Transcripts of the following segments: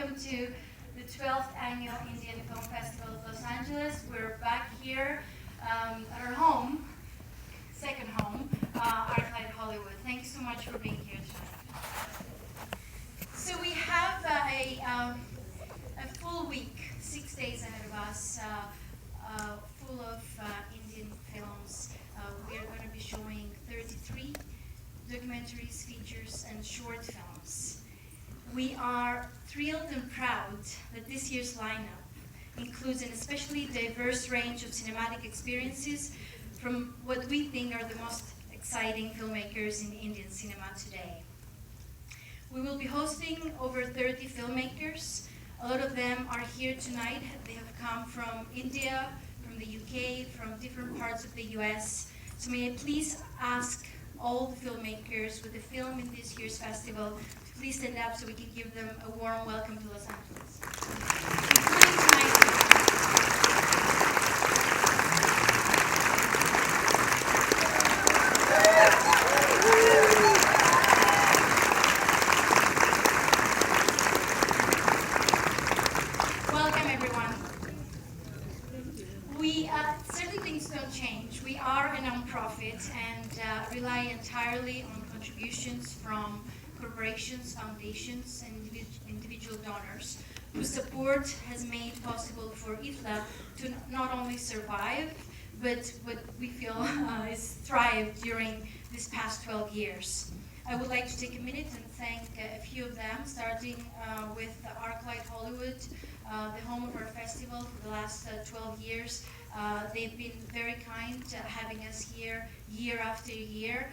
welcome to the 12th Annual Indian Film Festival of Los Angeles. We're back here at our home, second home, Arclight Hollywood. Thank you so much for being here tonight. So we have a full week, 6 days ahead of us, full of Indian films. We are going to be showing 33 documentaries, features, and short films. We are thrilled and proud that this year's lineup includes an especially diverse range of cinematic experiences from what we think are the most exciting filmmakers in Indian cinema today. We will be hosting over 30 filmmakers. A lot of them are here tonight. They have come from India, from the UK, from different parts of the US. So may I please ask all the filmmakers with a film in this year's festival to please stand up so we can give them a warm welcome to Los Angeles. Welcome everyone. Certainly things don't change. We are a non-profit and rely entirely on contributions from corporations, foundations, and individual donors whose support has made possible for IFLA to not only survive, but what we feel is thrive during this past 12 years. I would like to take a minute and thank a few of them, starting with Arclight Hollywood, the home of our festival for the last 12 years. They've been very kind having us here year after year.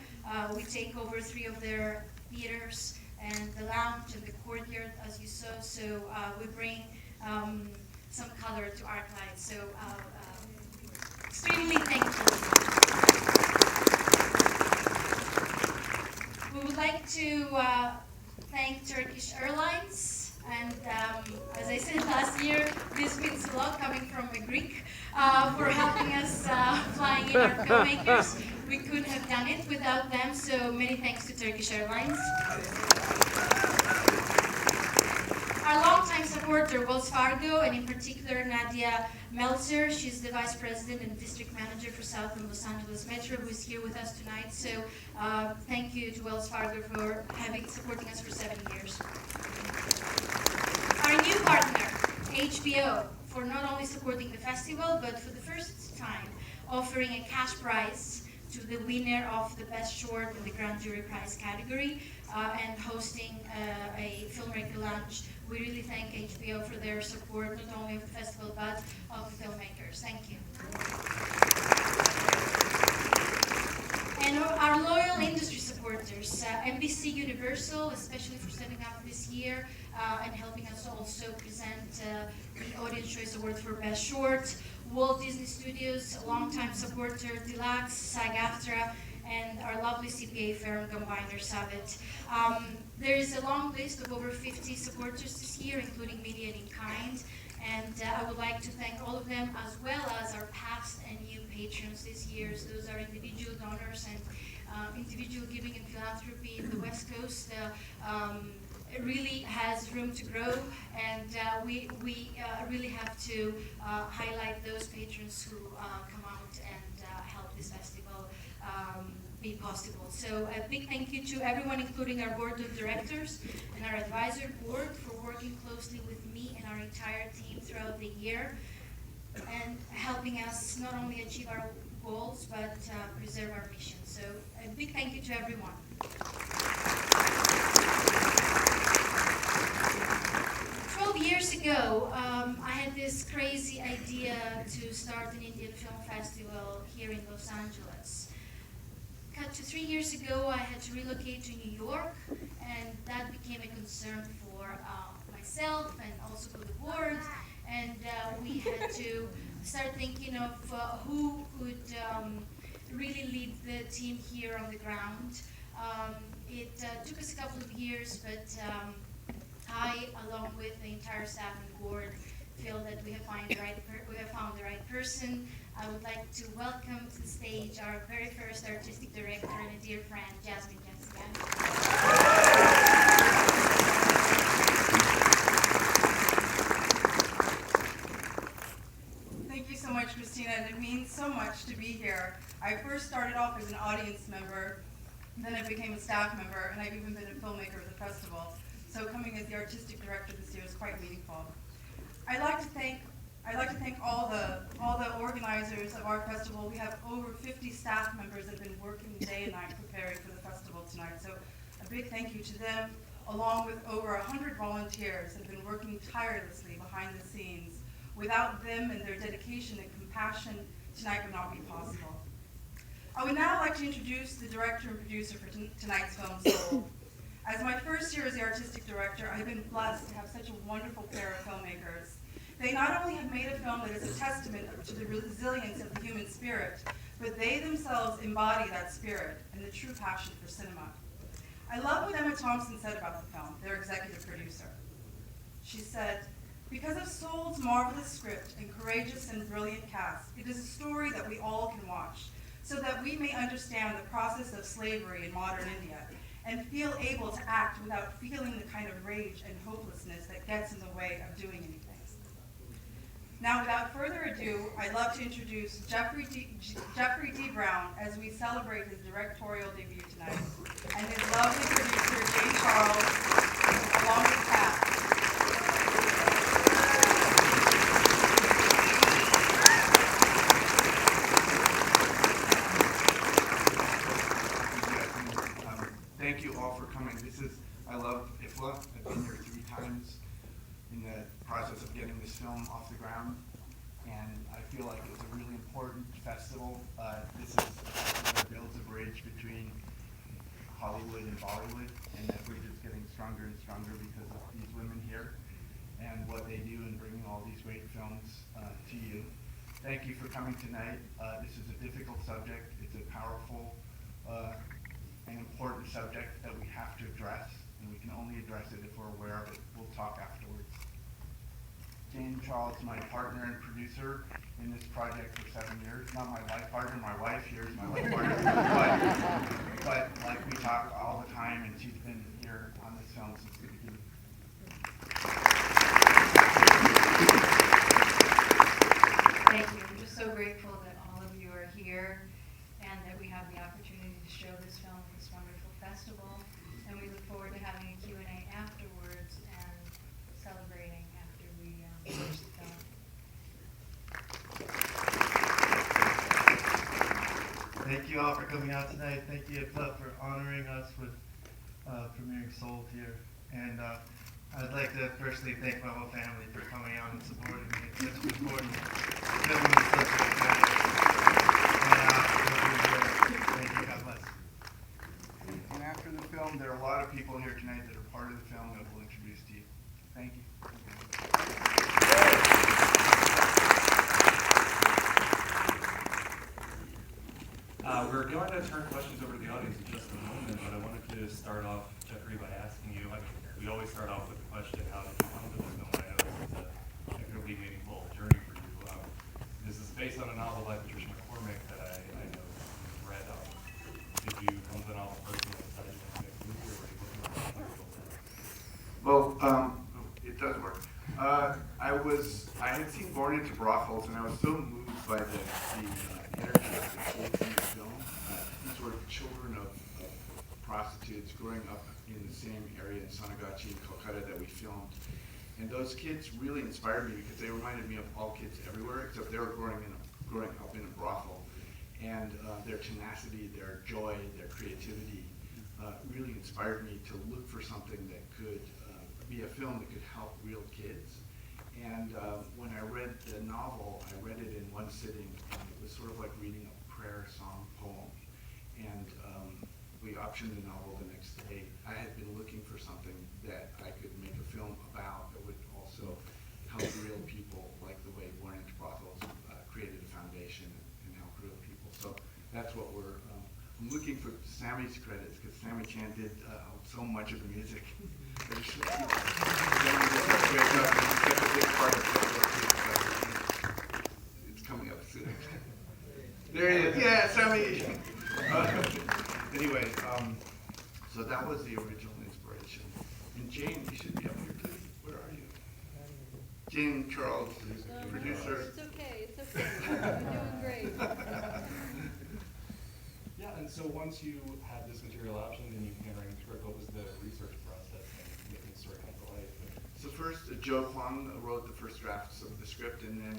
We take over 3 of their theaters and the lounge and the courtyard, as you saw, so we bring some color to Arclight. So extremely thankful. We would like to thank Turkish Airlines. And as I said last year, this means a lot coming from a Greek for helping us flying in our filmmakers. We couldn't have done it without them, so many thanks to Turkish Airlines. Our longtime supporter, Wells Fargo, and in particular Nadia Meltzer. She's the Vice President and District Manager for South and Los Angeles Metro, who is here with us tonight. So thank you to Wells Fargo for supporting us for 7 years. Our new partner, HBO, for not only supporting the festival, but for the first time offering a cash prize to the winner of the Best Short in the Grand Jury Prize category and hosting a filmmaker lunch. We really thank HBO for their support, not only of the festival, but of the filmmakers. Thank you. And our loyal industry supporters, NBC Universal, especially for stepping up this year and helping us also present the Audience Choice Award for Best Short, Walt Disney Studios, a longtime supporter, Deluxe, SAG-AFTRA, and our lovely CPA firm, Combiner Savit. There is a long list of over 50 supporters this year, including media and in kind. And I would like to thank all of them, as well as our past and new patrons this year. So those are individual donors and individual giving and philanthropy in the West Coast. It really has room to grow, and we really have to highlight those patrons who come out and help this festival be possible. So a big thank you to everyone, including our board of directors and our advisor board, for working closely with me and our entire team throughout the year and helping us not only achieve our goals but preserve our mission. So a big thank you to everyone. 12 years ago, I had this crazy idea to start an Indian film festival here in Los Angeles. Cut to 3 years ago, I had to relocate to New York, and that became a concern for myself and also for the board. And we had to start thinking of who could really lead the team here on the ground. It took us a couple of years, but I, along with the entire staff and board, feel that we have found the right person. I would like to welcome to the stage our very first artistic director and a dear friend, Jasmine Jaisinghani. here. I first started off as an audience member, then I became a staff member, and I've even been a filmmaker of the festival. So coming as the artistic director this year is quite meaningful. I'd like to thank all the organizers of our festival. We have over 50 staff members that have been working day and night preparing for the festival tonight. So a big thank you to them, along with over 100 volunteers that have been working tirelessly behind the scenes. Without them and their dedication and compassion, tonight would not be possible. I would now like to introduce the director and producer for tonight's film, Soul. As my first year as the artistic director, I've been blessed to have such a wonderful pair of filmmakers. They not only have made a film that is a testament to the resilience of the human spirit, but they themselves embody that spirit and the true passion for cinema. I love what Emma Thompson said about the film, their executive producer. She said, "Because of Soul's marvelous script and courageous and brilliant cast, it is a story that we all can watch, so that we may understand the process of slavery in modern India and feel able to act without feeling the kind of rage and hopelessness that gets in the way of doing anything." Now, without further ado, I'd love to introduce Jeffrey D. Brown as we celebrate his directorial debut tonight, and his lovely producer, Jane Charles, along with Pat. Thank you all for coming. I love IFLA. I've been here 3 times in the process of getting this film off the ground, and I feel like it's a really important festival. This is a festival that builds a bridge between Hollywood and Bollywood, and that bridge is getting stronger and stronger because of these women here and what they do in bringing all these great films to you. Thank you for coming tonight. This is a difficult subject. It's a powerful and important subject that we have to address, and we can only address it if we're aware of it. We'll talk afterwards. Jane Charles, my partner and producer in this project for 7 years. Not my life partner, my wife here is my life partner. but like we talk all the time, and she's been here on this film since the beginning. Thank you. I'm just so grateful that all of you are here and that we have the opportunity to show this film at this wonderful festival. And we look forward to having a Q&A afterwards and celebrating after we finish the film. Thank you all for coming out tonight. Thank you, IFLA, for honoring us with premiering Soul here. And I'd like to personally thank my whole family for coming out and supporting me. It's such an important film and subject matter. Thank you. God bless. And after the film, there are a lot of people here tonight that are part of the film that we'll introduce to you. Thank you. We're going to turn questions over to the audience in just a moment, but I wanted to start off, Jeffrey, by asking you, we always start off with the question, how did you come to this film? I know this is an incredibly meaningful journey for you. This is based on a novel by Patricia McCormick that I know you've read. Did you come to the novel personally and decide you wanted to make a movie, or were you looking for something? Well, it does work. I had seen Born into Brothels, and I was so moved by the energy of the kids in the film. These were children of prostitutes growing up in the same area in Sonagachi and Calcutta that we filmed. And those kids really inspired me because they reminded me of all kids everywhere, except they were growing up in a brothel. And their tenacity, their joy, their creativity really inspired me to look for something that could be a film that could help real kids. And when I read the novel, I read it in one sitting, and it was sort of like reading a prayer song poem. And we optioned the novel the next day. I had been looking for something that I could make a film about that would also help real people, like the way Born into Brothels created a foundation and help real people. So that's what I'm looking for Sammy's credits, because Sammy Chan did so much of the music. It's coming up soon. There he is. Yeah, Sammy. Anyway, so that was the original inspiration. And Jane, you should be up here too. Where are you? Jane Charles, producer. It's okay. You're doing great. And so once you had this material option and you began writing the script, what was the research process and making the story come to life? So first, Joe Kwong wrote the first drafts of the script, and then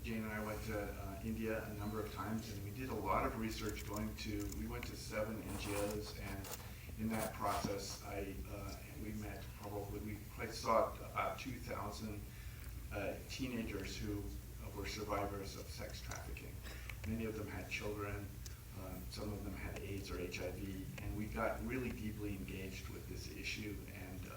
Jane and I went to India a number of times, and we did a lot of research we went to 7 NGOs, and in that process, we probably saw about 2,000 teenagers who were survivors of sex trafficking. Many of them had children, some of them had AIDS or HIV, and we got really deeply engaged with this issue and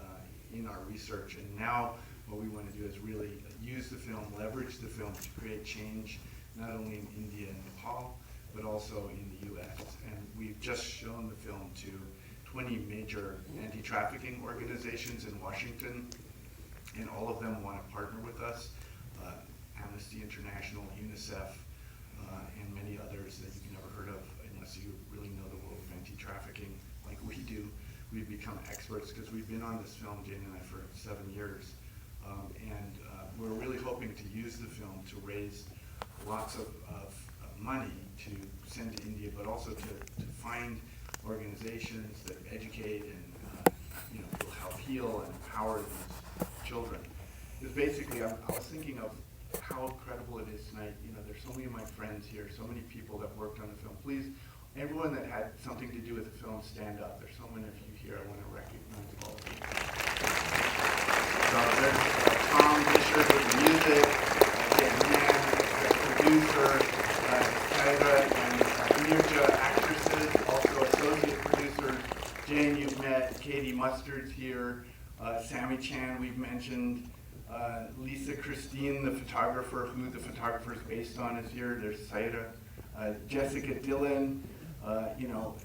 in our research. And now what we want to do is really use the film, leverage the film to create change, not only in India and Nepal, but also in the US. And we've just shown the film to 20 major anti-trafficking organizations in Washington, and all of them want to partner with us. Amnesty International, UNICEF, and many others that you've never heard of unless you really know the world of anti-trafficking like we do. We've become experts because we've been on this film, Jane and I, for 7 years. And we're really hoping to use the film to raise lots of money to send to India, but also to find organizations that educate and will help heal and empower these children. Because basically, I was thinking of how incredible it is tonight. There's so many of my friends here, so many people that worked on the film. Please, everyone that had something to do with the film, stand up. There's so many of you here. I want to recognize all of you. So there's Tom Fisher with the music, Gillian, the producer, Kyra and Nirja, actresses, also associate producers. Jane, you've met. Katie Mustard's here. Sammy Chan, we've mentioned. Lisa Christine, the photographer, who the photographer is based on, is here. There's Saira. Jessica Dillon,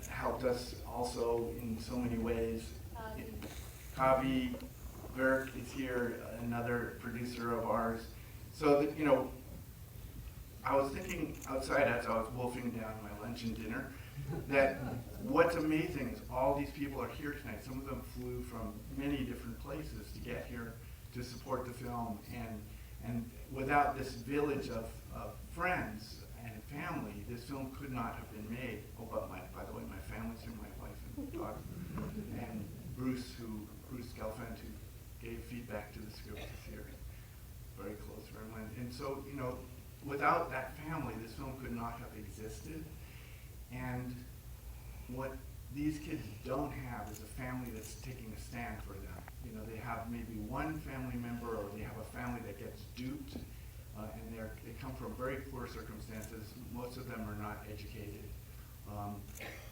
helped us also in so many ways. Kavi Verk is here, another producer of ours. So that, I was thinking outside as I was wolfing down my lunch and dinner, that what's amazing is all these people are here tonight. Some of them flew from many different places to get here to support the film, and without this village of friends and family, this film could not have been made. Oh, but by the way, my family's here, my wife and daughter, and Bruce Gelfand, who gave feedback to the script this year, very close friend. And so, without that family, this film could not have existed. And what these kids don't have is a family that's taking a stand for them. They have maybe one family member, or they have a family that gets duped, and they come from very poor circumstances. Most of them are not educated.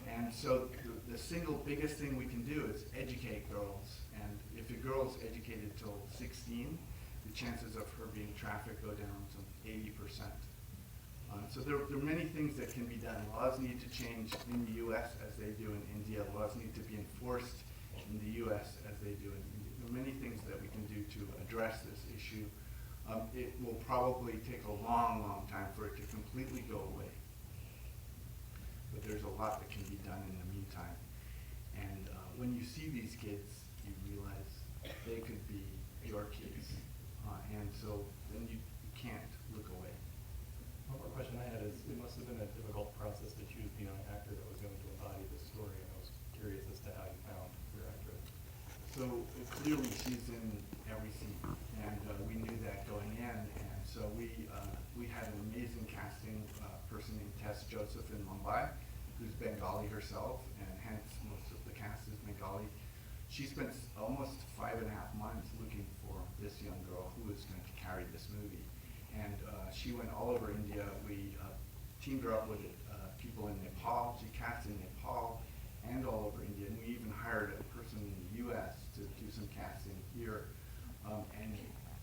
And so the single biggest thing we can do is educate girls. And if a girl's educated till 16, the chances of her being trafficked go down to 80%. So there are many things that can be done. Laws need to change in the U.S. as they do in India. Laws need to be enforced in the U.S. as they do in India. There are many things that we can do to address this issue. It will probably take a long, long time for it to completely go away. But there's a lot that can be done in the meantime. And when you see these kids, you realize they could be your kids. And so then you can't look away. One more question I had is, it must have been a difficult process to choose the young actor that was going to embody this story, and I was curious as to how you found your actress. So clearly she's in every scene, and we knew that going in, and so we had an amazing casting person named Tess Joseph in Mumbai, who's Bengali herself, and hence most of the cast is Bengali. She spent almost 5.5 months looking for this young girl who was going to carry this movie. And she went all over India. We teamed her up with people in Nepal. She cast in Nepal and all over India. And we even hired a person in the U.S. to do some casting here. And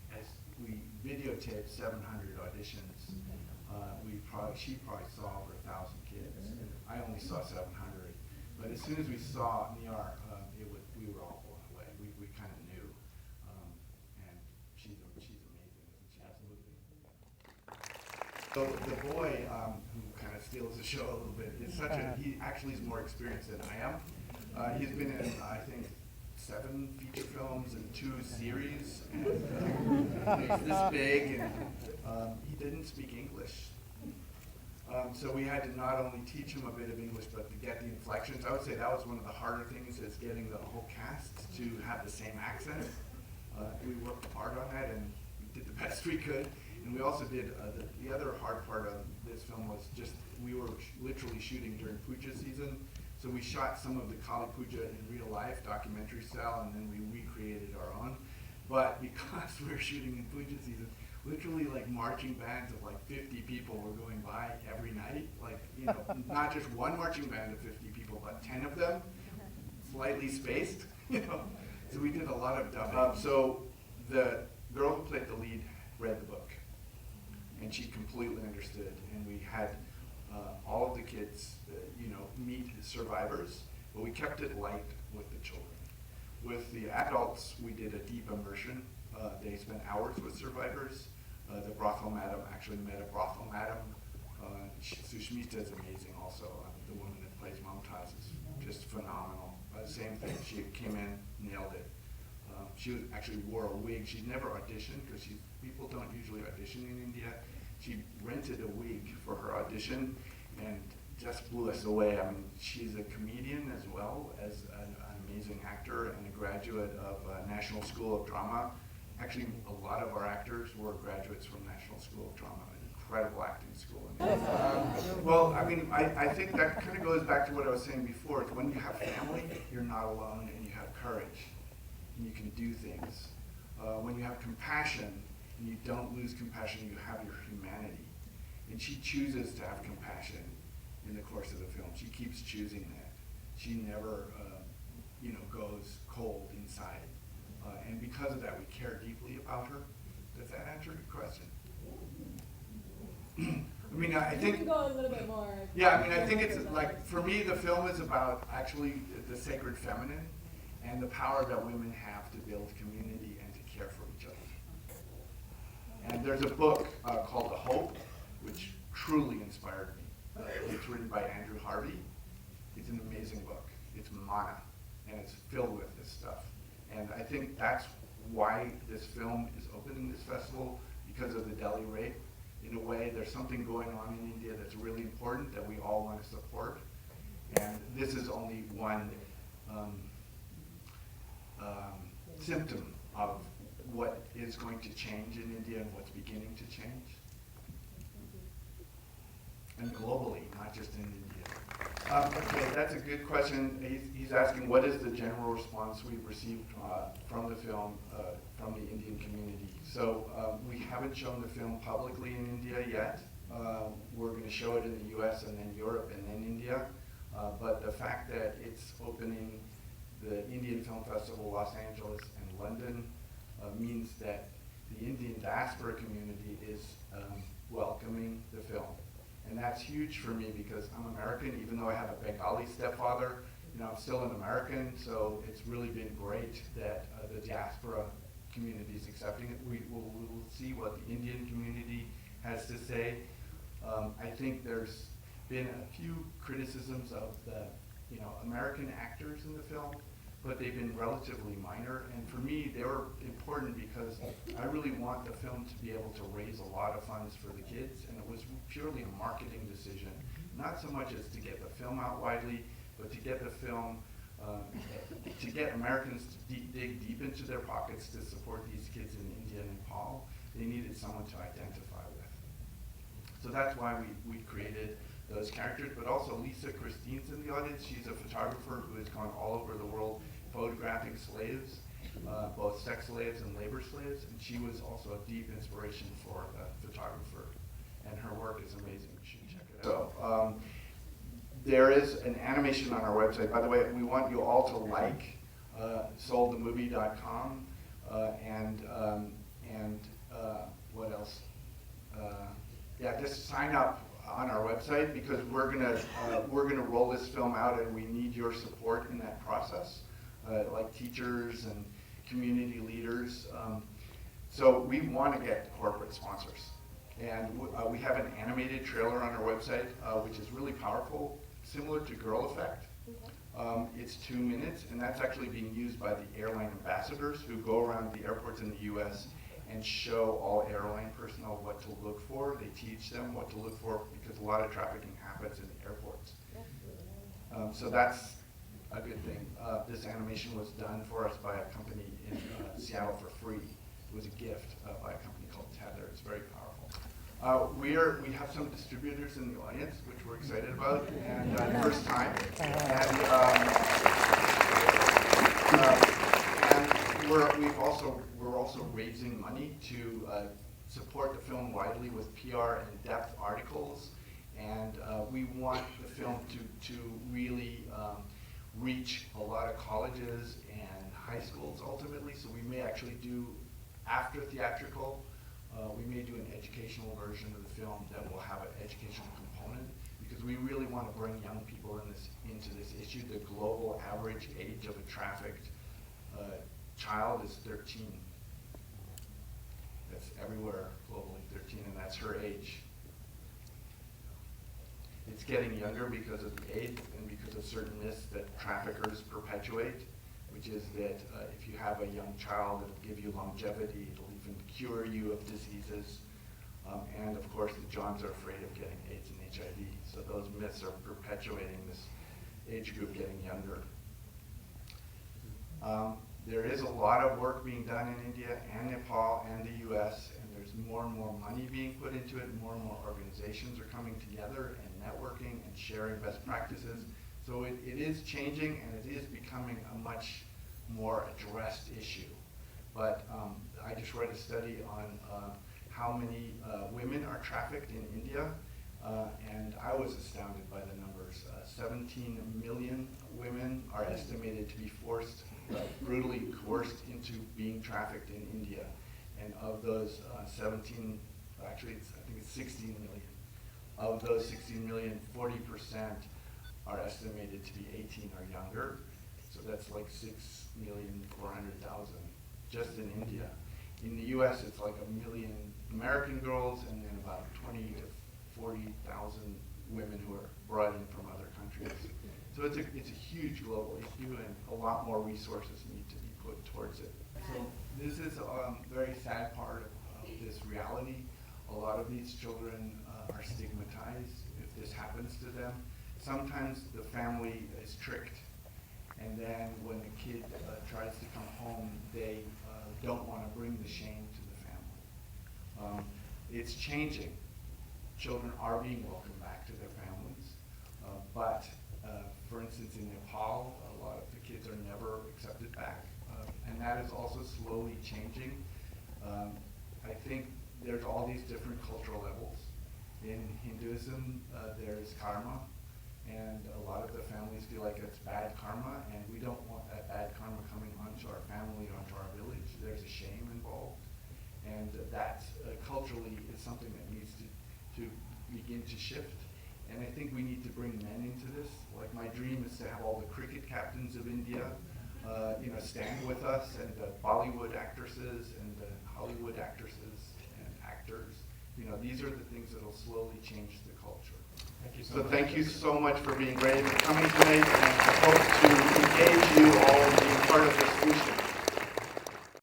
as we videotaped 700 auditions, she probably saw over 1,000 kids. I only saw 700. But as soon as we saw Niyar, we were all blown away. We kind of knew. And she's amazing, isn't she? Absolutely. So the boy who kind of steals the show a little bit is he actually is more experienced than I am. He's been in, I think, 7 feature films and 2 series, and he's this big, and he didn't speak English. So we had to not only teach them a bit of English, but to get the inflections. I would say that was one of the harder things, is getting the whole cast to have the same accent. We worked hard on that, and we did the best we could. And we also did, the other hard part of this film was just, we were literally shooting during puja season. So we shot some of the Kali Puja in real life, documentary style, and then we recreated our own. But because we were shooting in puja season, literally like marching bands of like 50 people were going by every night. Like, you know, not just one marching band of 50 people, but 10 of them, slightly spaced, you know. So we did a lot of dubbing. So the girl who played the lead read the book, and she completely understood. And we had all of the kids, you know, meet survivors, but we kept it light with the children. With the adults, we did a deep immersion. They spent hours with survivors. The brothel madam actually met a brothel madam. Sushmita is amazing also. The woman that plays Mumtaz is just phenomenal. Same thing, she came in, nailed it. She actually wore a wig. She'd never auditioned, because people don't usually audition in India. She rented a wig for her audition and just blew us away. I mean, she's a comedian as well as an amazing actor and a graduate of National School of Drama. Actually, a lot of our actors were graduates from National School of Drama, an incredible acting school. Well, I mean, I think that kind of goes back to what I was saying before. It's when you have family, you're not alone, and you have courage, and you can do things. When you have compassion, and you don't lose compassion, you have your humanity. And she chooses to have compassion in the course of the film. She keeps choosing that. She never, you know, goes cold inside. And because of that, we care deeply about her. Does that answer your question? I mean, I think. You can go a little bit more. Yeah, I mean, I think it's like, for me, the film is about actually the sacred feminine and the power that women have to build community and to care for each other. And there's a book called The Hope, which truly inspired me. It's written by Andrew Harvey. It's an amazing book. It's mana, and it's filled with this stuff. And I think that's why this film is opening this festival, because of the Delhi rape. In a way, there's something going on in India that's really important that we all want to support. And this is only one symptom of what is going to change in India and what's beginning to change. And globally, not just in India. Okay, that's a good question. He's asking, what is the general response we've received from the film from the Indian community? So we haven't shown the film publicly in India yet. We're going to show it in the US and then Europe and then India. But the fact that it's opening the Indian Film Festival, Los Angeles and London, means that the Indian diaspora community is welcoming the film. And that's huge for me, because I'm American, even though I have a Bengali stepfather, you know, I'm still an American, so it's really been great that the diaspora community is accepting it. We will see what the Indian community has to say. I think there's been a few criticisms of the, you know, American actors in the film, but they've been relatively minor. And for me, they were important because I really want the film to be able to raise a lot of funds for the kids, and it was purely a marketing decision. Not so much as to get the film out widely, but to get the film, to get Americans to dig deep into their pockets to support these kids in India and Nepal. They needed someone to identify with. So that's why we created those characters, but also Lisa Christine's in the audience. She's a photographer who has gone all over the world photographing slaves, both sex slaves and labor slaves, and she was also a deep inspiration for a photographer, and her work is amazing. You should check it out. So there is an animation on our website. By the way, we want you all to like soldthemovie.com and what else? Yeah, just sign up on our website, because we're gonna roll this film out, and we need your support in that process, like teachers and community leaders. So we want to get corporate sponsors, and we have an animated trailer on our website, which is really powerful, similar to Girl Effect. It's 2 minutes, and that's actually being used by the airline ambassadors who go around the airports in the U.S. and show all airline personnel what to look for. They teach them what to look for because a lot of trafficking happens in airports. So that's a good thing. This animation was done for us by a company in Seattle for free. It was a gift by a company called Tether. It's very powerful. We have some distributors in the audience, which we're excited about, and first time. And we're also raising money to support the film widely with PR and in-depth articles, and we want the film to really reach a lot of colleges and high schools ultimately. So we may actually do, after theatrical, we may do an educational version of the film that will have an educational component, because we really want to bring young people into this issue. The global average age of a trafficked child is 13. That's everywhere globally, 13, and that's her age. It's getting younger because of the AIDS and because of certain myths that traffickers perpetuate, which is that if you have a young child, it'll give you longevity, it'll even cure you of diseases. And of course, the Johns are afraid of getting AIDS and HIV. So those myths are perpetuating this age group getting younger. There is a lot of work being done in India and Nepal and the US, and there's more and more money being put into it, and more organizations are coming together and networking and sharing best practices. So it is changing, and it is becoming a much more addressed issue. But I just read a study on how many women are trafficked in India, and I was astounded by the numbers. 17 million women are estimated to be brutally coerced into being trafficked in India. And of those 17, actually I think it's 16 million. Of those 16 million, 40% are estimated to be 18 or younger. So that's like 6,400,000 just in India. In the US, it's like 1 million American girls and then about 20 to 40,000 women who are brought in from other countries. So it's a huge global issue, and a lot more resources need to be put towards it. So this is a very sad part of this reality. A lot of these children are stigmatized if this happens to them. Sometimes the family is tricked, and then when the kid tries to come home, they don't want to bring the shame to the family. It's changing. Children are being welcomed back to their families, but for instance, in Nepal, a lot of the kids are never accepted back, and that is also slowly changing. I think there's all these different cultural levels. In Hinduism, there's karma, and a lot of the families feel like it's bad karma, and we don't want that bad karma coming onto our family, onto our village. There's a shame involved, and that culturally is something that needs to begin to shift. And I think we need to bring men into this. Like, my dream is to have all the cricket captains of India, stand with us, and the Bollywood actresses and the Hollywood actresses and actors. These are the things that will slowly change the culture. Thank you so So much. thank you so much for being brave and coming tonight, and I hope to engage you all in being part of the solution.